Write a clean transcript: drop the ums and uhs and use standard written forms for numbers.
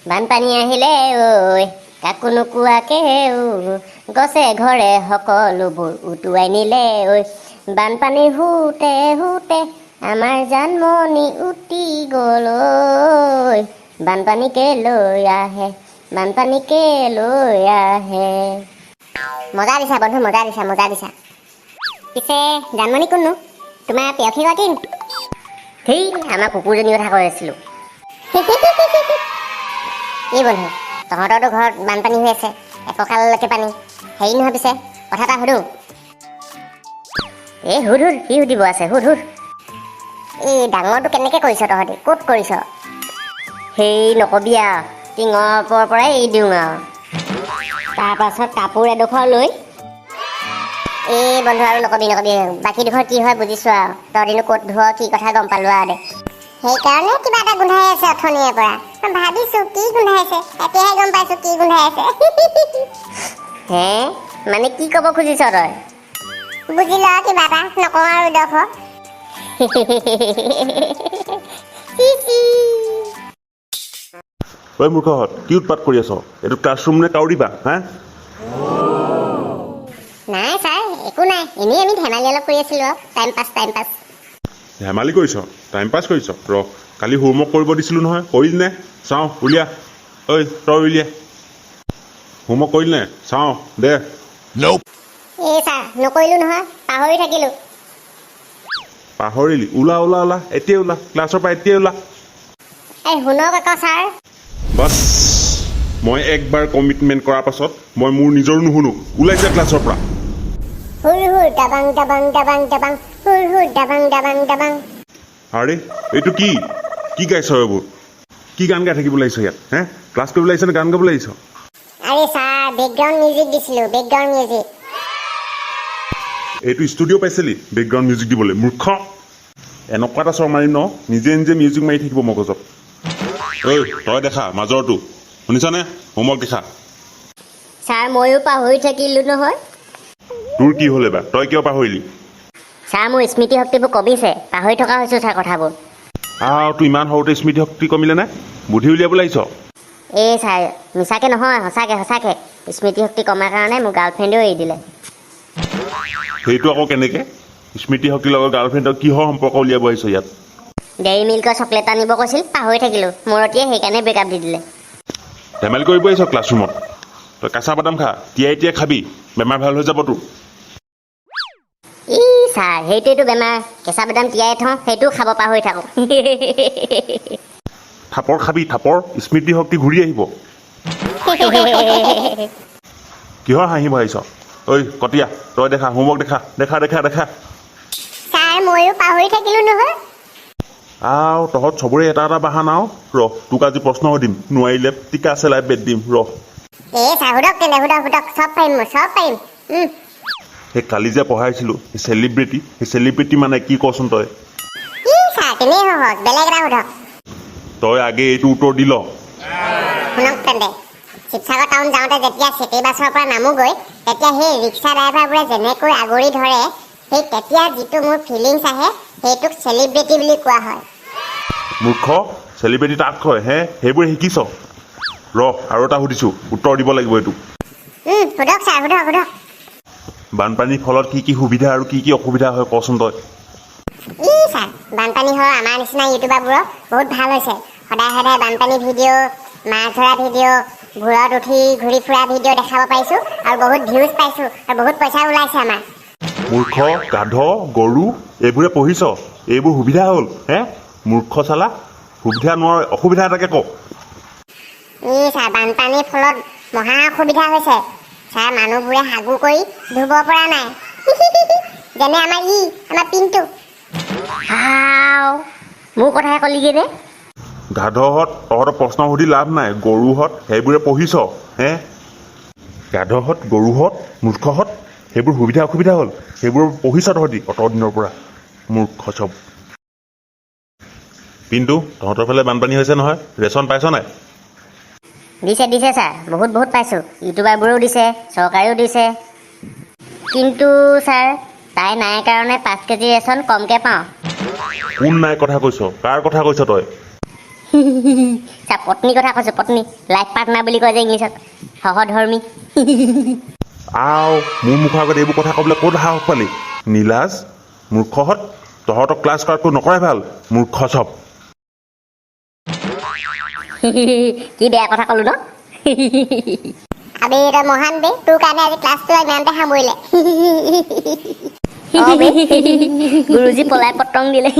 বানপানী আহিলে ঐ কাকো নোকোৱাকে গছে ঘৰে সকলোবোৰ উটুৱাই নিলে ঐ বানপানী হোতে হোতে আমাৰ জানমণি উটি গ'ল ঐ বানপানীকে লৈ আহে বানপানীকে লৈ আহে। মজা দিছা বন্ধু, মজা দিছা। পিছে জানমণি কোননো? তোমাৰ পেয়সীগৰাকী? সেই আমাৰ কুকুৰজনীৰ কথা কৈ আছিলোঁ। এই বন্ধু, তহঁতৰতো ঘৰত বানপানী হৈ আছে, একঁকাললৈকে পানী। হেৰি নহয় পিছে কথা এটা সুধো। এই সুধ কি সুধিব আছে, সুধ। এই ডাঙৰটো কেনেকৈ কৰিছ তহঁতি? ক'ত কৰিছ? সেই নকবি আৰু, টিঙৰ ওপৰৰ পৰাই এৰি দিওঁ আৰু। তাৰপাছত কাপোৰ এডোখৰ লৈ এই বন্ধু আৰু নকবি বাকীডোখৰ কি হয় বুজিছোঁ আৰু। তহঁতিনো ক'ত ধুৱ কি কথা গম পালোঁ আৰু দে। সেইকাৰণে কিবা এটা গোন্ধাই আছে অথনিৰে পৰা। মই ভাবিছোঁ কি গোন্ধাইছে, এতিয়াহে গম পাইছোঁ কি গোন্ধাই আছে। হে মানে কি ক'ব খুজিছ তই? বুজি ল কিবা এটা, নকওঁ আৰু দখ। ঐ মূৰ্খহঁত, কি উৎপাত কৰি আছ? এইটো ক্লাছৰুম নে কাউৰীবা? হা? নাই ছাৰ, একো নাই, এনেই আমি ধেমালি অলপ কৰি আছিলোঁ আৰু টাইম পাছ। ধেমালি কৰিছ? টাইম পাছ কৰিছ? ৰ কালি হোমৱৰ্ক কৰিব দিছিলোঁ নহয়, কৰিলি নে? চাওঁ উলিয়া। ঐ তই উলিয়া। হোমৱৰ্ক কৰিলি নে? চাওঁ দে। এই ছাৰ নকৰিলোঁ নহয়, পাহৰি থাকিলোঁ। পাহৰিলি? ওলা এতিয়াই ওলা, ক্লাছৰ পৰা এতিয়াই ওলা। এই শুনক আকৌ ছাৰ। বাছ, মই একবাৰ কমিটমেণ্ট কৰাৰ পাছত মই মোৰ নিজৰো নুশুনো। ওলাইছে ক্লাছৰ পৰা। হুৰ ডাবাং ডাবাং ডাবাং ডাবাং হুৰ ডাবাং ডাবাং ডাবাং। আৰে এইটো কি গাইছ এইবোৰ? কি গান গাই থাকিব লাগিছ ইয়াত? হে ক্লাছ কৰিব লাগিছ নে গান গাব লাগিছ? আৰে ছাৰ বেকগ্ৰাউণ্ড মিউজিক দিছিলোঁ, বেকগ্ৰাউণ্ড মিউজিক। এইটো ষ্টুডিঅ' পাইছিলি বেকগ্ৰাউণ্ড মিউজিক দিবলৈ? মূৰ্খ, এনেকুৱা এটা চৰ মাৰিম ন, নিজে মিউজিক মাৰি থাকিব মগজত। ঐ তই দেখা মাজৰটো, শুনিছনে? হোমৱৰ্ক দেখা। ছাৰ ময়ো পাহৰি থাকিলোঁ নহয়। তোৰ কি হ'ল এবাৰ? তই কিয় পাহৰিলি? ছাৰ মোৰ স্মৃতি শক্তিবোৰ কমিছে, পাহৰি থকা হৈছোঁ ছাৰ কথাবোৰ। তোৰ ইমান সৰুতে স্মৃতি শক্তি কমিলে নে? বুদ্ধি উলিয়াব লাগিছ। এই ছাৰ মিছাকৈ নহয়, সঁচাকৈ স্মৃতি শক্তি কমাৰ কাৰণে মোৰ গাৰ্লফ্ৰেণ্ডেও এৰি দিলে। সেইটো আকৌ কেনেকৈ? স্মৃতি শক্তিৰ লগত গাৰ্লফ্ৰেণ্ডৰ কিহৰ সম্পৰ্ক উলিয়াব আহিছ ইয়াত? ডেইৰী মিল্কৰ চকলেট আনিব কৈছিল, পাহৰি থাকিলোঁ। মূৰতীয়ে সেইকাৰণে ব্ৰেকআপ দি দিলে। ধেমালি কৰিব আহিছ ক্লাছৰুমত? তই কেঁচা বাদাম খা, তিয়াই খাবি, বেমাৰ ভাল হৈ যাব তোৰ। ই ছাৰ সেইটোৱেতো বেমাৰ, কেঁচা বাদাম তিয়াই থওঁ, সেইটোও খাব পাহৰি থাকোঁ। থাপৰ খাবি, থাপৰ, স্মৃতি শক্তি ঘূৰি আহিব। কিহৰ হাঁহিব আহিছ? ঐ কটীয়া, তই দেখা হোমৱৰ্ক দেখা। ছাৰ ময়ো পাহৰি থাকিলোঁ নহয়। তহঁত চবৰে এটা বাহানা আৰু। তোক আজি প্ৰশ্ন সুধিম, নোৱাৰিলে টিকা চেলাই বেট দিম। এই ছাৰ সোধক তেনে, সোধক, চব পাৰিম। সেই কালি যে পঢ়াইছিলোঁ সেই চেলিব্ৰিটি মানে কি কচোন তই? ছাৰ তেনেই সহজ, বেলেগ এটা সোধক। তই আগে এইটো উত্তৰ দি ল। শুনক তেন্তে, শিৱসাগৰ টাউন যাওঁতে যেতিয়া চিটি বাছৰ পৰা নামোগৈ, তেতিয়া সেই ৰিক্সা ড্ৰাইভাৰবোৰে যেনেকৈ আগুৰি ধৰে, সেই তেতিয়া যিটো মোৰ ফিলিংছ আহে, সেইটোক চেলিব্ৰিটি বুলি কোৱা হয়। মূৰ্খ, চেলিব্ৰিটি তাক কয় হে? সেইবোৰ শিকিছ? আৰু এটা সুধিছোঁ, উত্তৰ দিব লাগিব এইটো। সোধক ছাৰ, সোধক। বানপানীৰ ফলত কি সুবিধা আৰু কি অসুবিধা হয় কচোন তই? ছাৰ বানপানী হৈ আমাৰ নিচিনা ইউটিউবাৰবোৰৰ বহুত ভাল হৈছে। সদায় বানপানী ভিডিঅ', মাছ ধৰা ভিডিঅ', ঘূৰত উঠি ঘূৰি ফুৰা ভিডিঅ' দেখাব পাৰিছোঁ, আৰু বহুত ভিউজ পাইছোঁ, আৰু বহুত পইচা ওলাইছে আমাৰ। মূৰ্খ, গাধ, গৰু, এইবোৰে পঢ়িছ? এইবোৰ সুবিধা হ'ল হে? মূৰ্খ চালা, সুবিধা নোৱাৰ, অসুবিধা এটাকে ক। ছাৰ বানপানীৰ ফলত মহা অসুবিধা হৈছে। ছাৰ মানুহবোৰে হাগু কৰি ধুব পৰা নাই। যেনে আমাৰ পিনটো। মোৰ কথাহে কলিগে নে? গাধহঁত, তহঁতৰ প্ৰশ্ন সুধি লাভ নাই। গৰুহঁত, সেইবোৰে পঢ়িছ হে? গাধহঁত, গৰুহঁত, মূৰ্খহঁত, সেইবোৰ সুবিধা অসুবিধা হ'ল, সেইবোৰ পঢ়িছ তহঁতি অত দিনৰ পৰা। মূৰ্খ চব। কিন্তু তহঁতৰ ফালে বানপানী হৈছে নহয়, ৰেচন পাইছ নাই? দিছে ছাৰ, বহুত পাইছোঁ। ইউটিউবাৰবোৰেও দিছে, চৰকাৰেও দিছে। কিন্তু ছাৰ তাই নাই কাৰণে 5 কেজি ৰেচন কমকৈ পাওঁ। কোন নাই কথা কৈছ? কাৰ কথা কৈছ তই? চা পত্নী কথা কৈছোঁ পত্নী লাইফ পাৰ্টনাৰ বুলি কয় যে ইংলিছত সহধৰ্মী আও মোৰ মুখৰ আগত এইবোৰ কথা ক'বলৈ ক'ত সাহস পালি নীলাজ মূৰ্খহঁত তহঁতক ক্লাছ কৰাটো নকৰাই ভাল মূৰ্খ চব কি বেয়া কথা ক'লো ন আবে তই মহান বে তোৰ কাৰণে আজি ক্লাছটো ইমানতে সামৰিলে গুৰুজী পলাই পটং দিলে